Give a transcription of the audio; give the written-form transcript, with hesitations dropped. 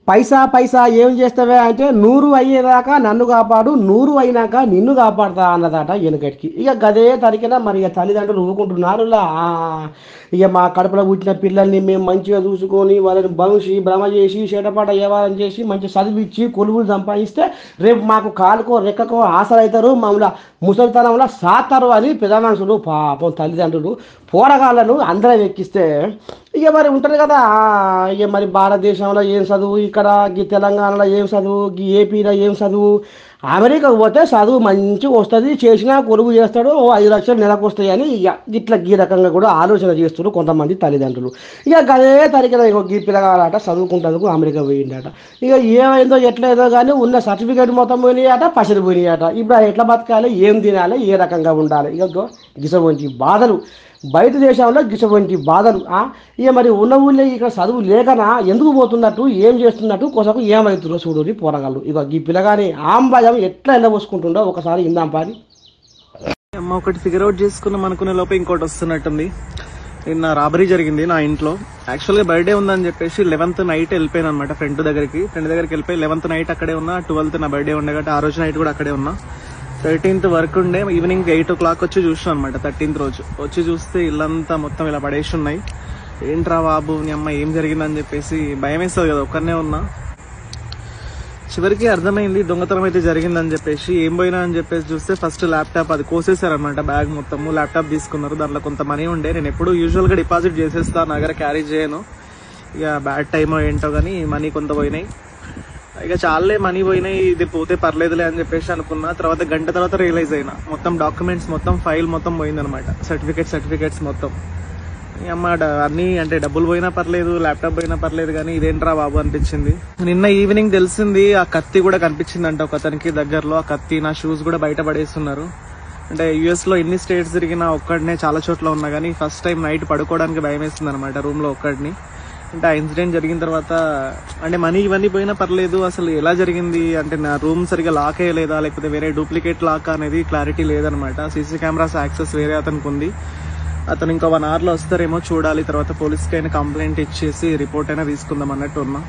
పైసా పైసా ఏం చేస్తావే అంటే 100 అయ్యేదాకా నన్ను కాపాడు, 100 అయినాక నిన్ను కాపాడుతా అన్నదట వెనుకటికి. ఇక గదే తరికిన మరి ఇక తల్లిదండ్రులు ఊరుకుంటున్నారు. ఇక మా కడుపులో పుట్టిన పిల్లల్ని మేము మంచిగా చూసుకొని వాళ్ళని బంచి భ్రమ చేసి చేటపాట వ్యవహారం చేసి మంచి చదివిచ్చి కొలువులు సంపాదిస్తే రేపు మాకు కాలుకో రెక్కకో ఆసర అవుతారు, మమ్మల్ని ముసలితనంలో సాతారు అని పెద్ద మనుషులు పాపం తల్లిదండ్రులు పోరగాళ్ళను అందరం ఎక్కిస్తే ఇక మరి ఉంటుంది కదా. ఇక మరి భారతదేశంలో ఏం చదువు, ఇక్కడ ఈ తెలంగాణలో ఏం చదువు, ఈ ఏపీలో ఏం చదువు, అమెరికాకు పోతే చదువు మంచిగా వస్తుంది, చేసినా కొలువు చేస్తాడు, 5 లక్షలు నెలకు వస్తాయి అని ఇక ఇట్లా ఈ రకంగా కూడా ఆలోచన చేస్తున్నారు కొంతమంది తల్లిదండ్రులు. ఇక అదే తరిగిన ఈ పిల్లగాడట చదువుకుంటందుకు అమెరికా పోయిందట. ఇక ఏమైందో ఎట్లయిదో కానీ ఉన్న సర్టిఫికేట్ మొత్తం పోయినాయట, పసిరి పోయినాయట. ఇప్పుడు ఎట్లా బతకాలి, ఏం తినాలి, ఏ రకంగా ఉండాలి, ఇక గిసవంటి బాధలు బయట దేశంలో గిసవంటి బాధలు. ఇక మరి ఉన్న ఊళ్ళో ఇక్కడ చదువు లేకనా ఎందుకు పోతున్నట్టు, ఏం చేస్తున్నట్టు కొసకు ఏమవుతుందో చూడు పోరగాళ్ళు. ఇక ఈ పిల్లగాని ఆంబయం ఎట్లా ఎండబోసుకుంటుండో ఒకసారి ఇందాం పారి. అమ్మ ఒకటి ఫిగర్ అవుట్ చేసుకున్నాం అనుకునే లోపే ఇంకోటి వస్తున్నట్టుంది. నిన్న రాబరీ జరిగింది నా ఇంట్లో. యాక్చువల్గా బర్త్డే ఉందని చెప్పేసి 11th నైట్ వెళ్ళిపోయాను అనమాట ఫ్రెండ్ దగ్గరికి వెళ్ళిపోయి 11th నైట్ అక్కడే ఉన్నా. 12th నా బర్త్డే ఉండే కాబట్టి ఆ రోజు నైట్ కూడా అక్కడే ఉన్నా. 13th వర్క్ ఉండే, ఈవినింగ్ 8 o'clock వచ్చి చూసాను అనమాట. 13th రోజు వచ్చి చూస్తే ఇల్లంతా మొత్తం ఇలా పడేసి ఉన్నాయి. ఏంట్రా బాబు నీ అమ్మ ఏం జరిగిందని చెప్పేసి భయం వేస్తుంది కదా, ఒక్కనే ఉన్నా. చివరికి అర్థమైంది దొంగతనం అయితే జరిగిందని చెప్పేసి. ఏం పోయినా అని చెప్పేసి చూస్తే ఫస్ట్ ల్యాప్టాప్ అది కోసేసారనమాట. బ్యాగ్ మొత్తము ల్యాప్టాప్ తీసుకున్నారు. దాంట్లో కొంత మనీ ఉండే. నేను ఎప్పుడు యూజువల్ గా డిపాజిట్ చేసేస్తాను, నా దగ్గర క్యారీ చేయను. ఇక బ్యాడ్ టైమో ఏంటో కానీ మనీ కొంత పోయినాయి. ఇక చాలే మనీ పోయినాయి, ఇది పోతే పర్లేదులే అని చెప్పేసి అనుకున్నా. తర్వాత గంట తర్వాత రియలైజ్ అయినా మొత్తం డాక్యుమెంట్స్ మొత్తం ఫైల్ మొత్తం పోయిందనమాట. సర్టిఫికేట్స్ మొత్తం. అమ్మ అన్ని అంటే డబ్బులు పోయినా పర్లేదు, ల్యాప్టాప్ పోయినా పర్లేదు, కానీ ఇదేంట్రా బాబు అనిపించింది. నిన్న ఈవినింగ్ తెలిసింది ఆ కత్తి కూడా కనిపించిందంట ఒక అతనికి దగ్గరలో. ఆ కత్తి, నా షూస్ కూడా బయట పడేస్తున్నారు. అంటే యుఎస్ లో ఎన్ని స్టేట్స్ తిరిగినా ఒక్కడనే చాలా చోట్ల ఉన్నా కానీ ఫస్ట్ టైం నైట్ పడుకోవడానికి భయం వేస్తుంది అనమాట రూమ్ లో ఒక్కడిని. అంటే ఆ ఇన్సిడెంట్ జరిగిన తర్వాత అంటే మనీ ఇవన్నీ పోయినా పర్లేదు, అసలు ఎలా జరిగింది అంటే నా రూమ్ సరిగా లాక్ అయ్యలేదా లేకపోతే వేరే డూప్లికేట్ లాక్ అనేది క్లారిటీ లేదనమాట. సీసీ కెమెరాస్ యాక్సెస్ వేరే అతనికి ఉంది. అతను ఇంకా 1 hour లో వస్తారేమో చూడాలి. తర్వాత పోలీస్కి అయినా కంప్లైంట్ ఇచ్చేసి రిపోర్ట్ అయినా తీసుకుందాం అన్నట్టు ఉన్నా.